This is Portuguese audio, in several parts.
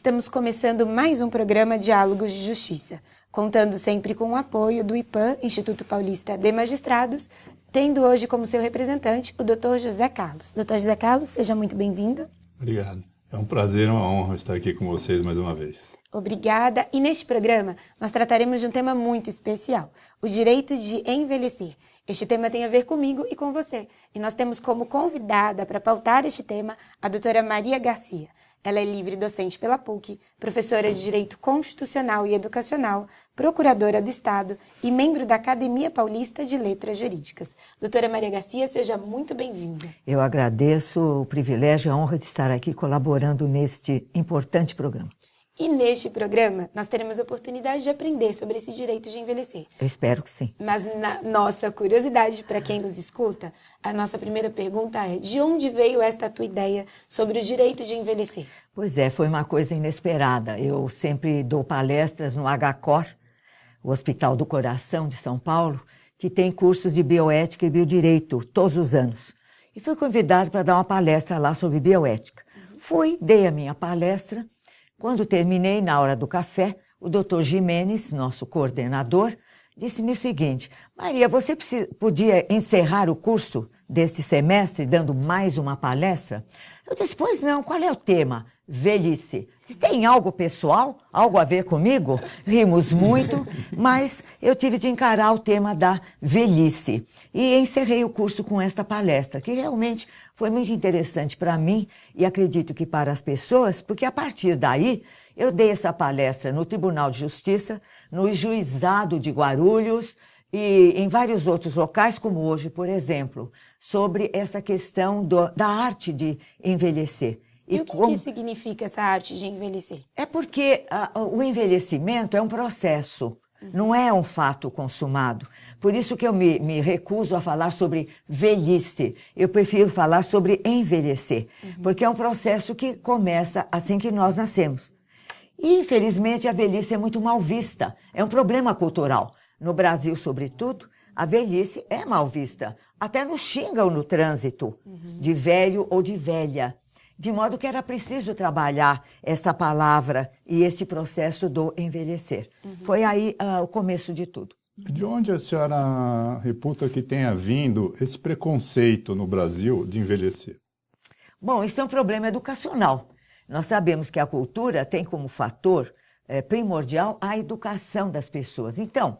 Estamos começando mais um programa Diálogos de Justiça, contando sempre com o apoio do IPAM, Instituto Paulista de Magistrados, tendo hoje como seu representante o Dr. José Carlos. Dr. José Carlos, seja muito bem-vindo. Obrigado. É um prazer e uma honra estar aqui com vocês mais uma vez. Obrigada. E neste programa, nós trataremos de um tema muito especial, o direito de envelhecer. Este tema tem a ver comigo e com você. E nós temos como convidada para pautar este tema a doutora Maria Garcia. Ela é livre docente pela PUC, professora de Direito Constitucional e Educacional, procuradora do Estado e membro da Academia Paulista de Letras Jurídicas. Doutora Maria Garcia, seja muito bem-vinda. Eu agradeço o privilégio e a honra de estar aqui colaborando neste importante programa. E neste programa, nós teremos a oportunidade de aprender sobre esse direito de envelhecer. Eu espero que sim. Mas na nossa curiosidade, para quem nos escuta, a nossa primeira pergunta é: de onde veio esta tua ideia sobre o direito de envelhecer? Pois é, foi uma coisa inesperada. Eu sempre dou palestras no HCOR, o Hospital do Coração de São Paulo, que tem cursos de bioética e biodireito todos os anos. E fui convidado para dar uma palestra lá sobre bioética. Fui, dei a minha palestra. Quando terminei, na hora do café, o Dr. Jimenez, nosso coordenador, disse-me o seguinte: Maria, você podia encerrar o curso desse semestre dando mais uma palestra? Eu disse: pois não, qual é o tema? Velhice. Tem algo pessoal? Algo a ver comigo? Rimos muito, mas eu tive de encarar o tema da velhice. E encerrei o curso com esta palestra, que realmente foi muito interessante para mim e acredito que para as pessoas, porque a partir daí eu dei essa palestra no Tribunal de Justiça, no Juizado de Guarulhos e em vários outros locais, como hoje, por exemplo, sobre essa questão da arte de envelhecer. E o que significa essa arte de envelhecer? É porque o envelhecimento é um processo, não é um fato consumado. Por isso que eu me recuso a falar sobre velhice. Eu prefiro falar sobre envelhecer, porque é um processo que começa assim que nós nascemos. E, infelizmente, a velhice é muito mal vista. É um problema cultural. No Brasil, sobretudo, a velhice é mal vista. Até nos xingam no trânsito, de velho ou de velha. De modo que era preciso trabalhar essa palavra e este processo do envelhecer. Foi aí o começo de tudo. De onde a senhora reputa que tenha vindo esse preconceito no Brasil de envelhecer? Bom, isso é um problema educacional. Nós sabemos que a cultura tem como fator primordial a educação das pessoas. Então,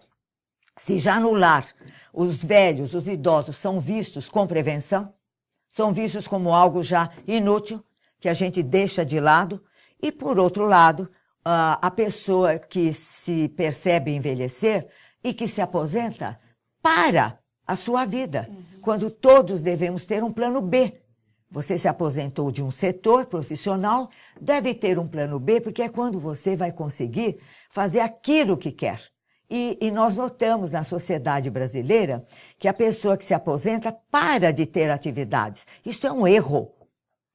se já no lar os velhos, os idosos são vistos com prevenção, são vistos como algo já inútil, que a gente deixa de lado, e por outro lado, a pessoa que se percebe envelhecer e que se aposenta para a sua vida, quando todos devemos ter um plano B. Você se aposentou de um setor profissional, deve ter um plano B, porque é quando você vai conseguir fazer aquilo que quer. E nós notamos na sociedade brasileira que a pessoa que se aposenta para de ter atividades. Isso é um erro.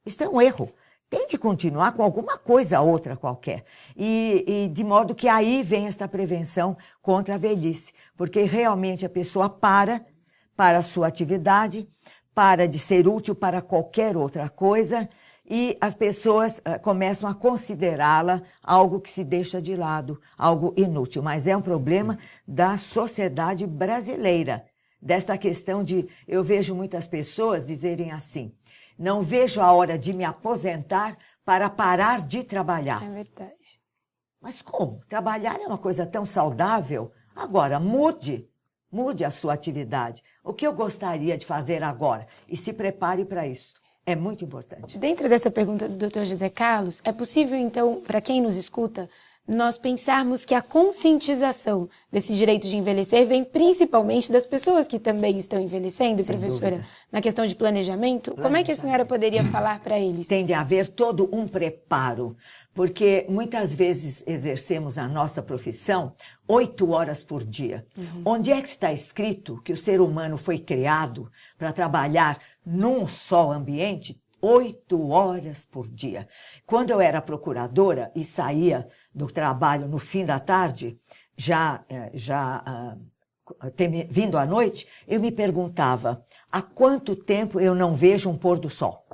Isso é um erro. Tem de continuar com alguma coisa outra qualquer. E de modo que aí vem essa prevenção contra a velhice. Porque realmente a pessoa para a sua atividade, para de ser útil para qualquer outra coisa, e as pessoas começam a considerá-la algo que se deixa de lado, algo inútil. Mas é um problema da sociedade brasileira, dessa questão de... Eu vejo muitas pessoas dizerem assim: não vejo a hora de me aposentar para parar de trabalhar. É verdade. Mas como? Trabalhar é uma coisa tão saudável. Agora, mude a sua atividade. O que eu gostaria de fazer agora? E se prepare para isso. É muito importante. Dentro dessa pergunta do Dr. José Carlos, é possível, então, para quem nos escuta, nós pensarmos que a conscientização desse direito de envelhecer vem principalmente das pessoas que também estão envelhecendo, Sem professora, dúvida. na questão de planejamento? Como é que a senhora poderia falar para eles? Tem de haver todo um preparo, porque muitas vezes exercemos a nossa profissão 8 horas por dia. Onde é que está escrito que o ser humano foi criado para trabalhar num só ambiente 8 horas por dia? Quando eu era procuradora e saía do trabalho no fim da tarde, vindo à noite, eu me perguntava: há quanto tempo eu não vejo um pôr do sol?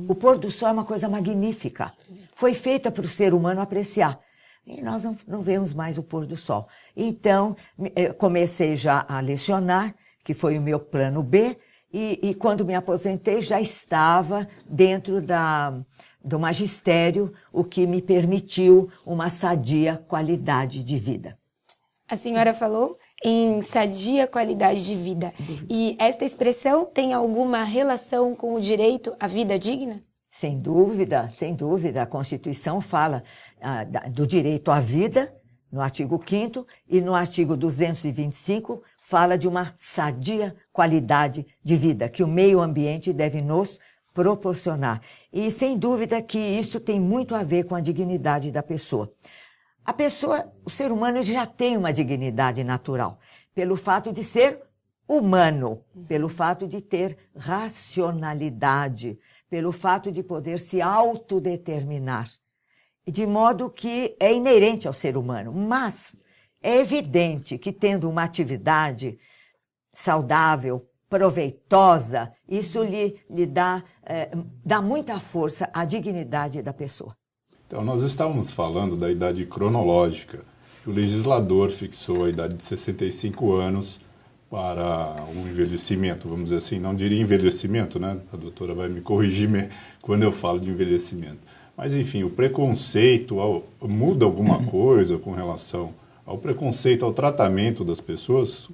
O pôr do sol é uma coisa magnífica. foi feita para o ser humano apreciar. E nós não vemos mais o pôr do sol. Então, comecei já a lecionar, que foi o meu plano B, e quando me aposentei já estava dentro do magistério, o que me permitiu uma sadia qualidade de vida. A senhora falou em sadia qualidade de vida. E esta expressão tem alguma relação com o direito à vida digna? Sem dúvida, sem dúvida. A Constituição fala do direito à vida, no artigo 5º, e no artigo 225 fala de uma sadia qualidade de vida, que o meio ambiente deve nos proporcionar. E sem dúvida que isso tem muito a ver com a dignidade da pessoa. A pessoa, o ser humano já tem uma dignidade natural, pelo fato de ser humano, pelo fato de ter racionalidade, pelo fato de poder se autodeterminar, de modo que é inerente ao ser humano. Mas é evidente que tendo uma atividade saudável, proveitosa, isso lhe dá muita força à dignidade da pessoa. Então, nós estávamos falando da idade cronológica. O legislador fixou a idade de 65 anos para o envelhecimento, vamos dizer assim. Não diria envelhecimento, né? A doutora vai me corrigir quando eu falo de envelhecimento. Mas, enfim, o preconceito muda alguma coisa com relação ao preconceito, ao tratamento das pessoas?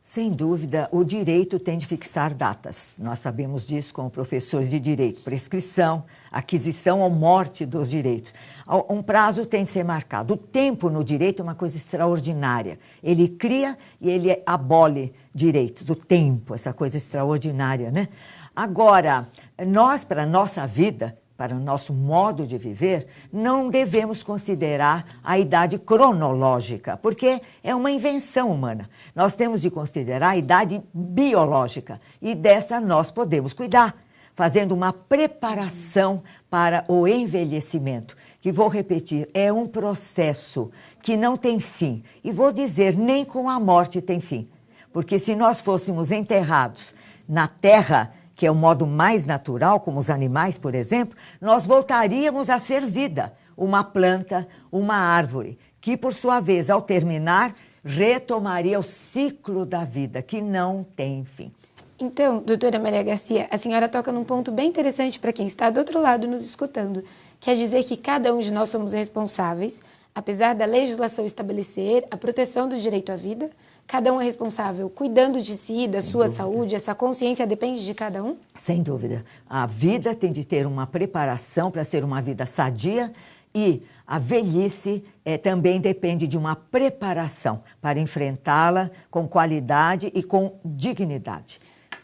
Sem dúvida, o direito tem de fixar datas. Nós sabemos disso como professores de direito. Prescrição, aquisição ou morte dos direitos. Um prazo tem de ser marcado. O tempo no direito é uma coisa extraordinária. Ele cria e ele abole direitos. O tempo, essa coisa extraordinária, né? Agora, nós, para a nossa vida, para o nosso modo de viver, não devemos considerar a idade cronológica, porque é uma invenção humana. Nós temos de considerar a idade biológica e dessa nós podemos cuidar, fazendo uma preparação para o envelhecimento, que vou repetir, é um processo que não tem fim. E vou dizer, nem com a morte tem fim, porque se nós fôssemos enterrados na terra, que é o modo mais natural, como os animais, por exemplo, nós voltaríamos a ser vida, uma planta, uma árvore, que, por sua vez, ao terminar, retomaria o ciclo da vida, que não tem fim. Então, doutora Maria Garcia, a senhora toca num ponto bem interessante para quem está do outro lado nos escutando. Quer dizer que cada um de nós somos responsáveis, apesar da legislação estabelecer a proteção do direito à vida, cada um é responsável cuidando de si, da sua saúde, essa consciência depende de cada um? Sem dúvida. A vida tem de ter uma preparação para ser uma vida sadia e a velhice também depende de uma preparação para enfrentá-la com qualidade e com dignidade.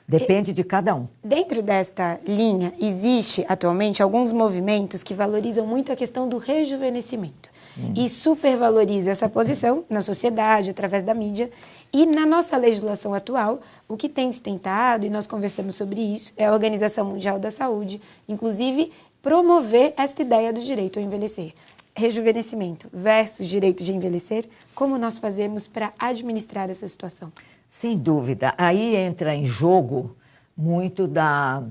Depende de cada um. Dentro desta linha, existe atualmente alguns movimentos que valorizam muito a questão do rejuvenescimento. E supervaloriza essa posição na sociedade, através da mídia. E na nossa legislação atual, o que tem se tentado, e nós conversamos sobre isso, é a Organização Mundial da Saúde, inclusive promover esta ideia do direito ao envelhecer. Rejuvenescimento versus direito de envelhecer, como nós fazemos para administrar essa situação? Sem dúvida. Aí entra em jogo muito da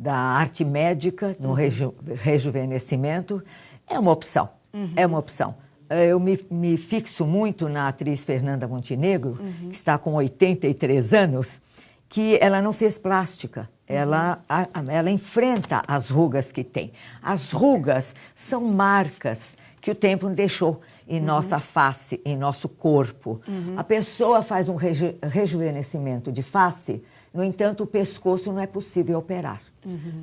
arte médica no rejuvenescimento. É uma opção. É uma opção. Eu me fixo muito na atriz Fernanda Montenegro, que está com 83 anos, que ela não fez plástica. Ela enfrenta as rugas que tem. As rugas são marcas que o tempo deixou em nossa face, em nosso corpo. A pessoa faz um rejuvenescimento de face, no entanto, o pescoço não é possível operar.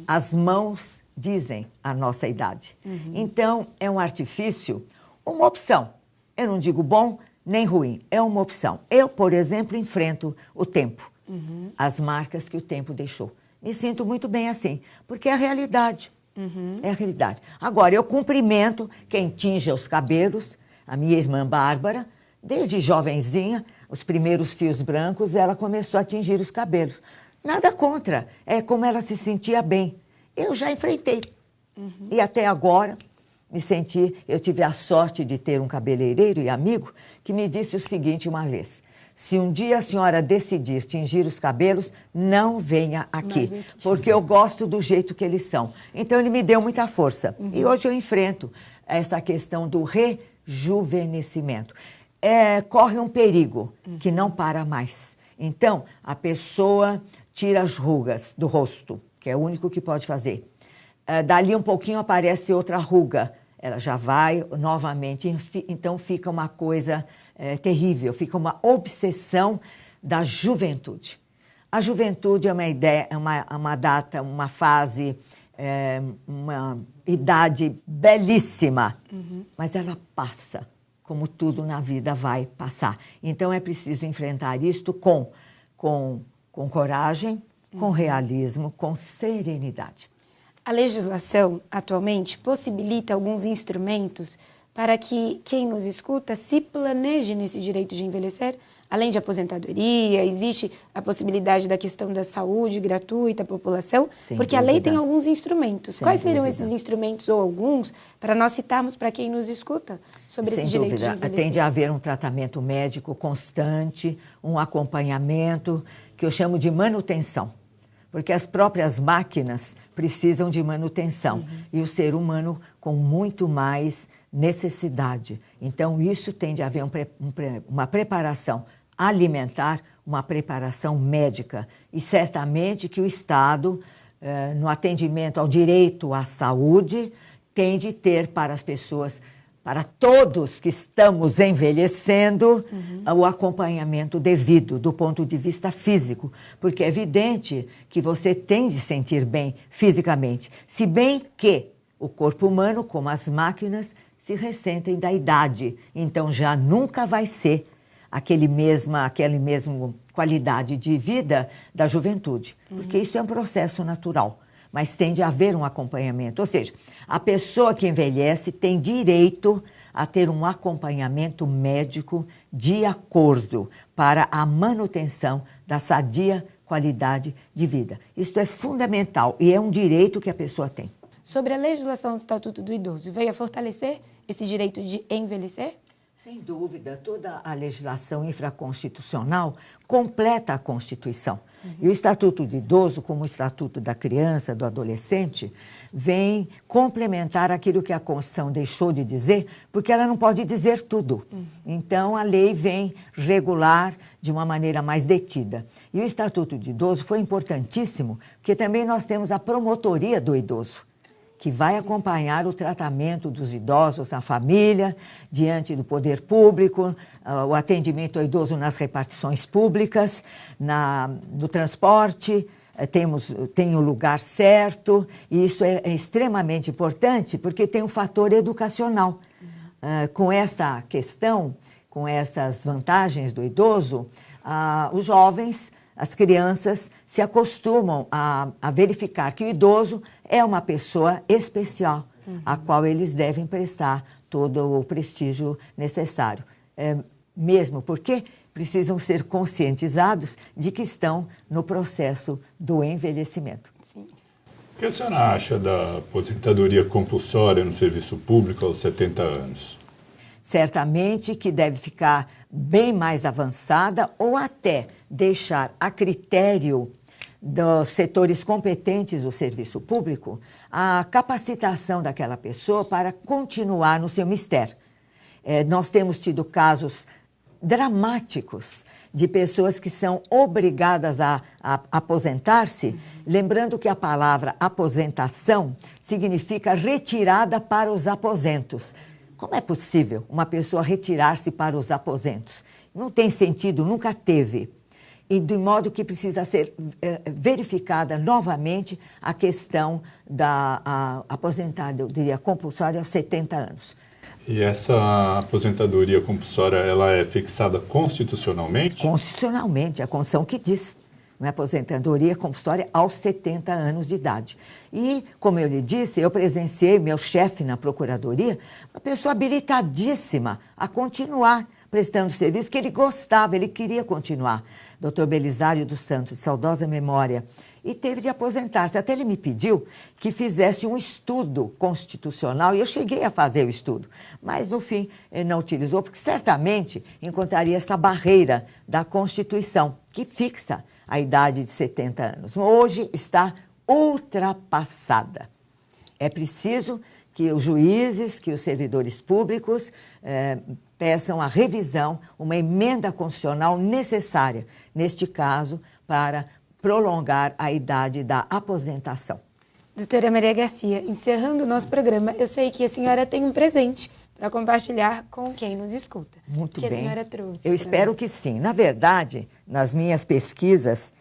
As mãos dizem a nossa idade. Então, é um artifício, uma opção. Eu não digo bom nem ruim, é uma opção. Eu, por exemplo, enfrento o tempo, as marcas que o tempo deixou. Me sinto muito bem assim, porque é a realidade. É a realidade. Agora, eu cumprimento quem tinge os cabelos, a minha irmã Bárbara, desde jovenzinha, os primeiros fios brancos, ela começou a tingir os cabelos. Nada contra, é como ela se sentia bem. Eu já enfrentei. E até agora, eu tive a sorte de ter um cabeleireiro e amigo que me disse o seguinte uma vez: se um dia a senhora decidir tingir os cabelos, não venha aqui, porque eu gosto do jeito que eles são. Então, ele me deu muita força. E hoje eu enfrento essa questão do rejuvenescimento. Corre um perigo que não para mais. Então, a pessoa tira as rugas do rosto, que é o único que pode fazer. Dali um pouquinho aparece outra ruga, ela já vai novamente, então fica uma coisa terrível, fica uma obsessão da juventude. A juventude é uma ideia, uma data, uma fase, uma idade belíssima, mas ela passa, como tudo na vida vai passar. Então é preciso enfrentar isto com coragem, com realismo, com serenidade. A legislação, atualmente, possibilita alguns instrumentos para que quem nos escuta se planeje nesse direito de envelhecer. Além de aposentadoria, existe a possibilidade da questão da saúde gratuita à população, porque a lei tem alguns instrumentos. Quais seriam esses instrumentos, ou alguns, para nós citarmos para quem nos escuta sobre esse direito de envelhecer? Tem de haver um tratamento médico constante, um acompanhamento, que eu chamo de manutenção. Porque as próprias máquinas precisam de manutenção e o ser humano com muito mais necessidade. Então, isso tem de haver uma preparação alimentar, uma preparação médica. E certamente que o Estado, no atendimento ao direito à saúde, tem de ter para as pessoas, para todos que estamos envelhecendo, o acompanhamento devido do ponto de vista físico, porque é evidente que você tem de sentir bem fisicamente, se bem que o corpo humano, como as máquinas, se ressentem da idade, então já nunca vai ser aquela mesma qualidade de vida da juventude, porque isso é um processo natural. Mas tem de haver um acompanhamento. Ou seja, a pessoa que envelhece tem direito a ter um acompanhamento médico de acordo para a manutenção da sadia qualidade de vida. Isso é fundamental e é um direito que a pessoa tem. Sobre a legislação do Estatuto do Idoso, veio a fortalecer esse direito de envelhecer? Sem dúvida, toda a legislação infraconstitucional completa a Constituição. E o Estatuto do Idoso, como o Estatuto da Criança, do Adolescente, vem complementar aquilo que a Constituição deixou de dizer, porque ela não pode dizer tudo. Então, a lei vem regular de uma maneira mais detida. E o Estatuto do Idoso foi importantíssimo, porque também nós temos a promotoria do idoso, que vai acompanhar o tratamento dos idosos na família, diante do poder público, o atendimento ao idoso nas repartições públicas, no transporte, tem o lugar certo, e isso é extremamente importante, porque tem um fator educacional. Com essa questão, com essas vantagens do idoso, os jovens, as crianças se acostumam a verificar que o idoso é uma pessoa especial, a qual eles devem prestar todo o prestígio necessário. Mesmo porque precisam ser conscientizados de que estão no processo do envelhecimento. O que a senhora acha da aposentadoria compulsória no serviço público aos 70 anos? Certamente que deve ficar bem mais avançada ou até deixar a critério dos setores competentes do serviço público a capacitação daquela pessoa para continuar no seu mistério. Nós temos tido casos dramáticos de pessoas que são obrigadas a aposentar-se, lembrando que a palavra aposentação significa retirada para os aposentos. Como é possível uma pessoa retirar-se para os aposentos? Não tem sentido, nunca teve. E de modo que precisa ser verificada novamente a questão da aposentadoria compulsória aos 70 anos. E essa aposentadoria compulsória, ela é fixada constitucionalmente? Constitucionalmente, a Constituição que diz. Uma aposentadoria compulsória aos 70 anos de idade. E, como eu lhe disse, eu presenciei meu chefe na Procuradoria, uma pessoa habilitadíssima a continuar prestando serviço, que ele gostava, ele queria continuar. Dr. Belisário dos Santos, de saudosa memória. e teve de aposentar-se. Até ele me pediu que fizesse um estudo constitucional, e eu cheguei a fazer o estudo, mas no fim ele não utilizou, porque certamente encontraria essa barreira da Constituição, que fixa a idade de 70 anos. Hoje está ultrapassada. É preciso que os juízes, que os servidores públicos peçam a revisão, uma emenda constitucional necessária, neste caso, para prolongar a idade da aposentação. Doutora Maria Garcia, encerrando o nosso programa, eu sei que a senhora tem um presente para compartilhar com quem nos escuta. Muito bem. Que a senhora trouxe. Eu espero que sim. Na verdade, nas minhas pesquisas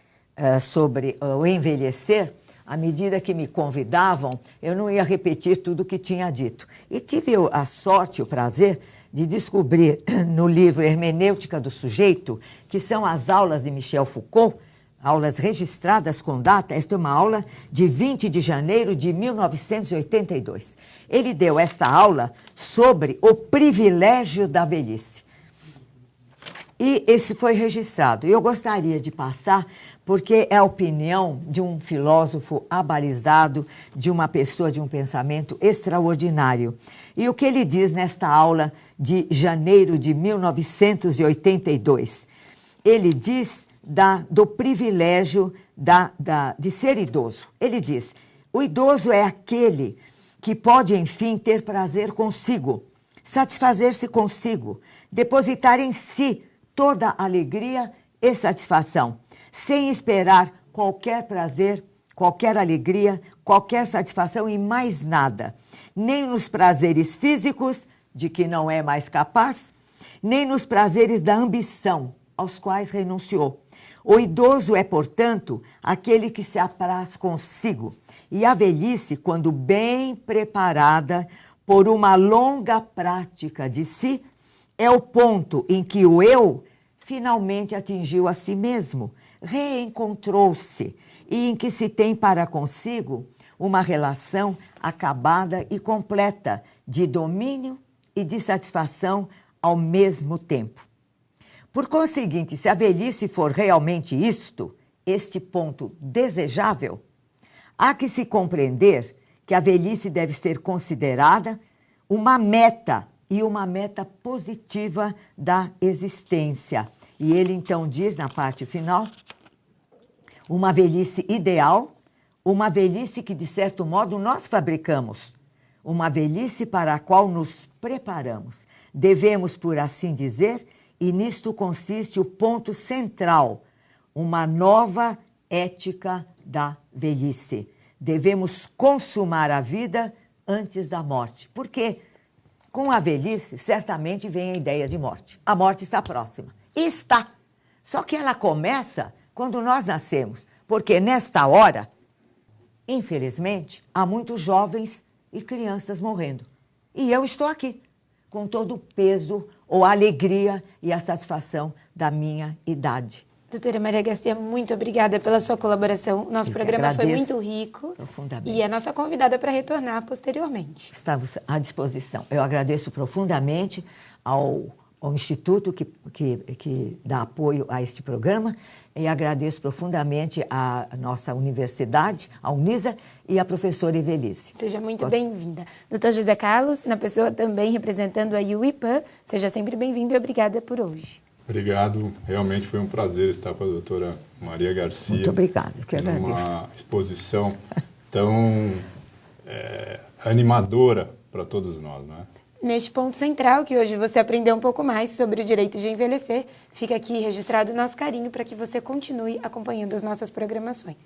sobre o envelhecer, à medida que me convidavam, eu não ia repetir tudo o que tinha dito. E tive a sorte, o prazer, de descobrir no livro Hermenêutica do Sujeito, que são as aulas de Michel Foucault, aulas registradas com data. Esta é uma aula de 20 de janeiro de 1982. Ele deu esta aula sobre o privilégio da velhice. E esse foi registrado. Eu gostaria de passar, porque é a opinião de um filósofo abalizado, de uma pessoa de um pensamento extraordinário. E o que ele diz nesta aula de janeiro de 1982? Ele diz do privilégio de ser idoso. Ele diz, o idoso é aquele que pode, enfim, ter prazer consigo, satisfazer-se consigo, depositar em si toda alegria e satisfação, sem esperar qualquer prazer, qualquer alegria, qualquer satisfação em mais nada, nem nos prazeres físicos, de que não é mais capaz, nem nos prazeres da ambição, aos quais renunciou. O idoso é, portanto, aquele que se apraz consigo, e a velhice, quando bem preparada por uma longa prática de si, é o ponto em que o eu finalmente atingiu a si mesmo, reencontrou-se e em que se tem para consigo uma relação acabada e completa de domínio e de satisfação ao mesmo tempo. Por conseguinte, se a velhice for realmente este ponto desejável, há que se compreender que a velhice deve ser considerada uma meta, e uma meta positiva da existência. E ele então diz, na parte final, uma velhice ideal, uma velhice que, de certo modo, nós fabricamos, uma velhice para a qual nos preparamos. Devemos, por assim dizer, e nisto consiste o ponto central, uma nova ética da velhice. Devemos consumar a vida antes da morte. Por quê? Com a velhice, certamente vem a ideia de morte. A morte está próxima. E está. Só que ela começa quando nós nascemos. Porque nesta hora, infelizmente, há muitos jovens e crianças morrendo. E eu estou aqui, com todo o peso, ou a alegria e a satisfação da minha idade. Doutora Maria Garcia, muito obrigada pela sua colaboração. Nosso programa foi muito rico. Profundamente. E é nossa convidada para retornar posteriormente. Estamos à disposição. Eu agradeço profundamente ao Instituto que dá apoio a este programa e agradeço profundamente à nossa universidade, a Unisa, e à professora Evelise. Seja muito bem-vinda. Doutor José Carlos, na pessoa também representando a UIPAM, seja sempre bem-vindo e obrigada por hoje. Obrigado, realmente foi um prazer estar com a doutora Maria Garcia. Muito obrigada, eu que agradeço. Uma exposição tão animadora para todos nós, não é? Neste ponto central, que hoje você aprendeu um pouco mais sobre o direito de envelhecer, fica aqui registrado o nosso carinho para que você continue acompanhando as nossas programações.